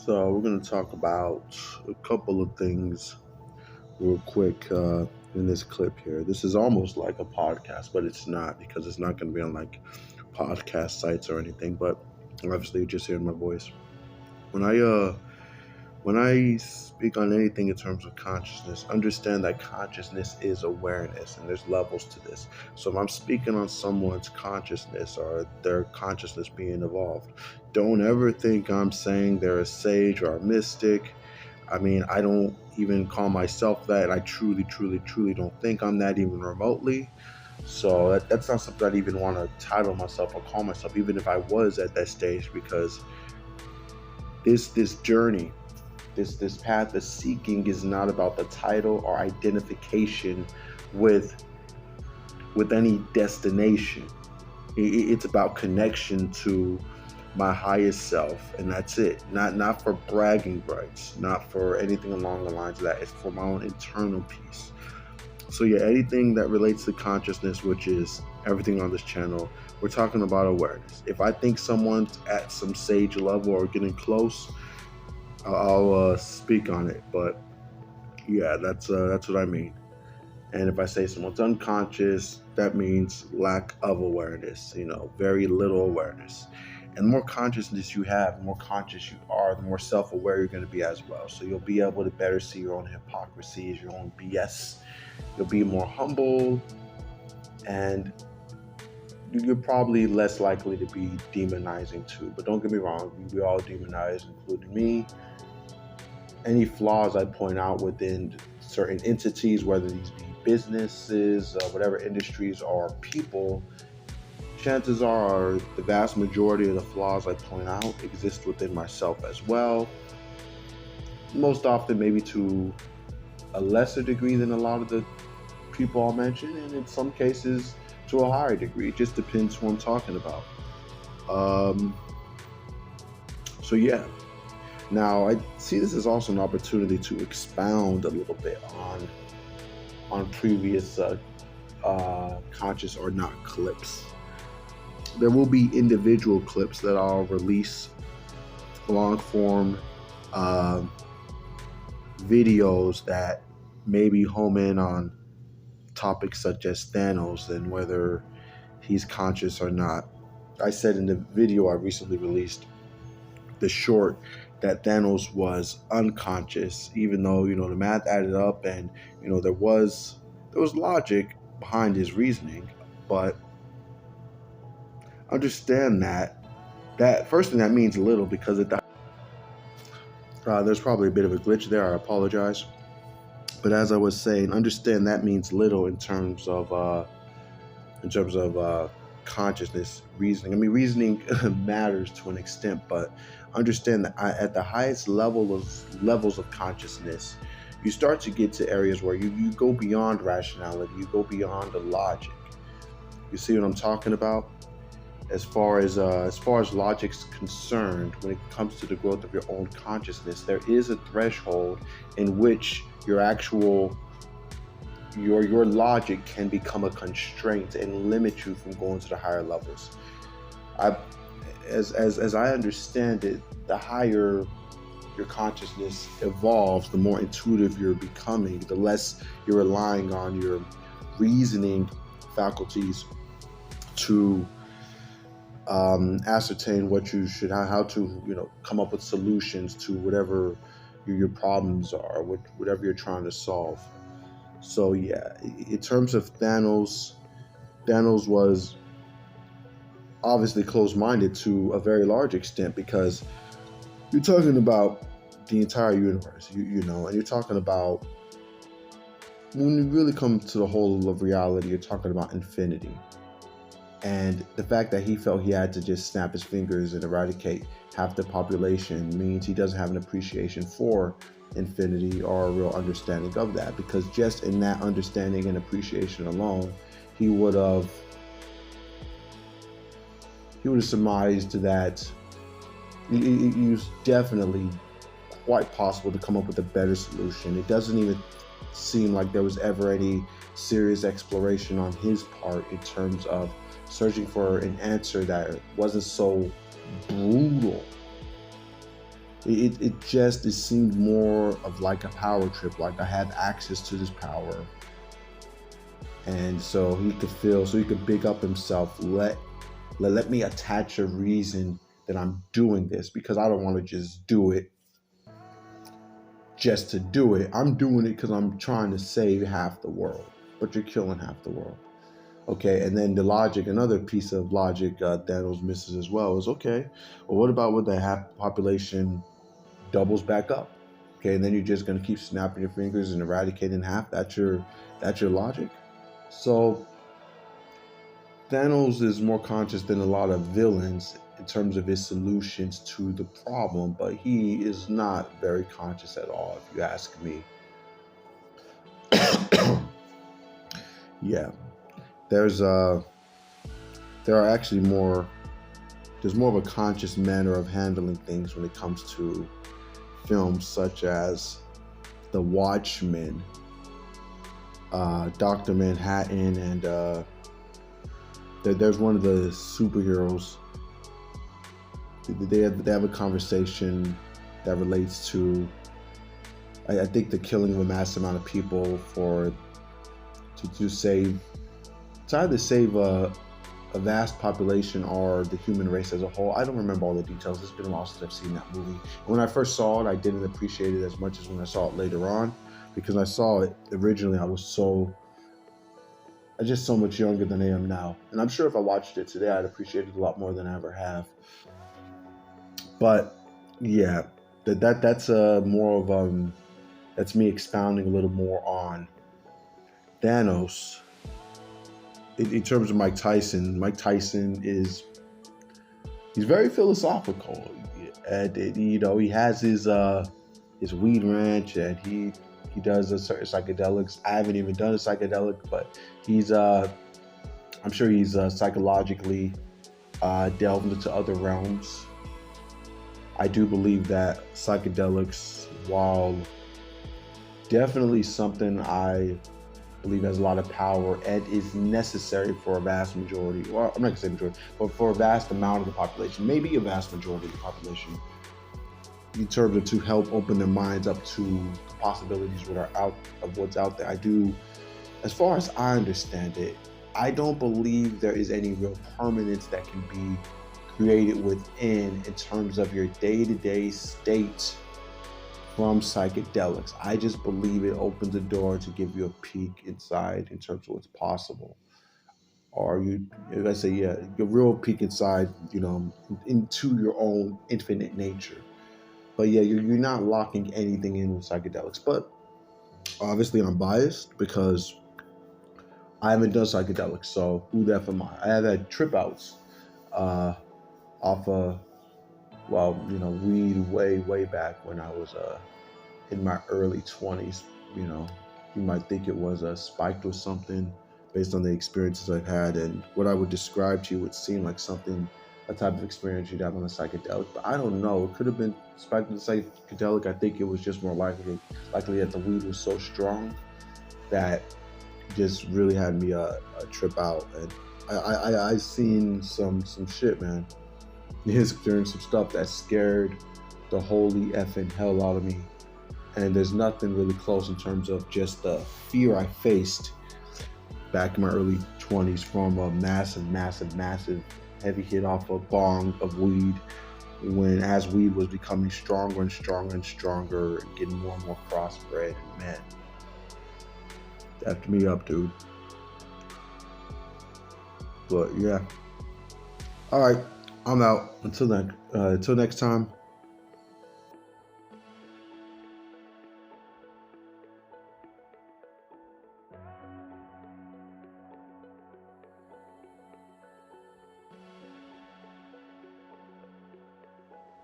So we're going to talk about a couple of things real quick in this clip here. This is almost like a podcast, but it's not because it's not going to be on like podcast sites or anything. But obviously, you're just hearing my voice. When I uh when I speak on anything in terms of consciousness, understand that consciousness is awareness, and there's levels to this. So if I'm speaking on someone's consciousness or their consciousness being evolved, don't ever think I'm saying they're a sage or a mystic. I mean, I don't even call myself that. I truly, truly, truly don't think I'm that even remotely. So that's not something I'd even want to title myself or call myself, even if I was at that stage, because this journey, this path of seeking is not about the title or identification with any destination. It's about connection to my highest self, and that's it. Not for bragging rights, not for anything along the lines of that. It's for my own internal peace. So yeah, anything that relates to consciousness, which is everything on this channel, we're talking about awareness. If I think someone's at some sage level or getting close, I'll speak on it. But yeah, that's what I mean. And if I say someone's unconscious, that means lack of awareness, very little awareness. And the more consciousness you have, the more conscious you are, the more self-aware you're going to be as well. So you'll be able to better see your own hypocrisies, your own BS. You'll be more humble, and you're probably less likely to be demonizing too. But don't get me wrong, we all demonize, including me. Any flaws I point out within certain entities, whether these be businesses, whatever industries, or people, chances are the vast majority of the flaws I point out exist within myself as well. Most often, maybe to a lesser degree than a lot of the people I'll mention, and in some cases to a higher degree. It just depends who I'm talking about. So yeah. Now, I see this as also an opportunity to expound a little bit on previous conscious or not clips. There will be individual clips that I'll release, long form videos that maybe home in on topics such as Thanos and whether he's conscious or not. I said in the video I recently released, the short, that Thanos was unconscious, even though the math added up and there was logic behind his reasoning. But understand that first thing, that means little, because there's probably a bit of a glitch there. I apologize. But as I was saying, understand that means little in terms of consciousness, reasoning. I mean, reasoning matters to an extent, but understand that at the highest levels of consciousness, you start to get to areas where you go beyond rationality, you go beyond the logic. You see what I'm talking about? As far as logic's concerned, when it comes to the growth of your own consciousness, there is a threshold in which your logic can become a constraint and limit you from going to the higher levels. As I understand it, the higher your consciousness evolves, the more intuitive you're becoming, the less you're relying on your reasoning faculties to ascertain what you should, how to come up with solutions to whatever your problems are, whatever you're trying to solve. So yeah, in terms of Thanos was obviously closed-minded to a very large extent, because you're talking about the entire universe, and you're talking about, when you really come to the whole of reality, you're talking about infinity. And the fact that he felt he had to just snap his fingers and eradicate half the population means he doesn't have an appreciation for infinity or a real understanding of that, because just in that understanding and appreciation alone, he would have surmised that it was definitely quite possible to come up with a better solution. It doesn't even seem like there was ever any serious exploration on his part in terms of searching for an answer that wasn't so brutal It seemed more of like a power trip, like I have access to this power, and so he could big up himself. Let me attach a reason that I'm doing this, because I don't want to just do it just to do it. I'm doing it because I'm trying to save half the world, but you're killing half the world. Okay, and then the logic, another piece of logic Thanos misses as well is, okay, well, what about when the half population doubles back up? Okay, and then you're just gonna keep snapping your fingers and eradicating half. That's your logic. So Thanos is more conscious than a lot of villains in terms of his solutions to the problem, but he is not very conscious at all, if you ask me. Yeah, there's there are actually more there's more of a conscious manner of handling things when it comes to films such as The Watchmen, Dr. Manhattan, and there's one of the superheroes. They have a conversation that relates to, I think, the killing of a mass amount of people to either save a vast population or the human race as a whole. I don't remember all the details. It's been a while since I've seen that movie. And when I first saw it, I didn't appreciate it as much as when I saw it later on, because I saw it originally, I was just so much younger than I am now. And I'm sure if I watched it today, I'd appreciate it a lot more than I ever have. But yeah, that's more of that's me expounding a little more on Thanos. In terms of Mike Tyson, he's very philosophical, and he has his weed ranch, and he does a certain psychedelics. I haven't even done a psychedelic, but I'm sure he's psychologically delved into other realms. I do believe that psychedelics, while definitely something I believe has a lot of power and is necessary for a vast majority, well, I'm not gonna say majority, but for a vast amount of the population, maybe a vast majority of the population, in terms of to help open their minds up to the possibilities of what's out there. I do, as far as I understand it, I don't believe there is any real permanence that can be created within in terms of your day-to-day state from psychedelics. I just believe it opens the door to give you a peek inside in terms of what's possible. Or if I say, yeah, a real peek inside, into your own infinite nature. But yeah, you're not locking anything in with psychedelics. But obviously, I'm biased because I haven't done psychedelics. So who the F am I? I have had trip outs off of, weed way back when I was in my early 20s. You might think it was spiked with something based on the experiences I've had, and what I would describe to you would seem like a type of experience you'd have on a psychedelic, but I don't know. It could have been spiked with a psychedelic. I think it was just more likely that the weed was so strong that just really had me a trip out. And I seen some shit, man. Experienced some stuff that scared the holy effing hell out of me. And there's nothing really close in terms of just the fear I faced back in my early 20s from a massive heavy hit off a bong of weed, as weed was becoming stronger and stronger and getting more and more crossbred. And man, dapped me up, dude. But yeah. All right, I'm out. Until next time.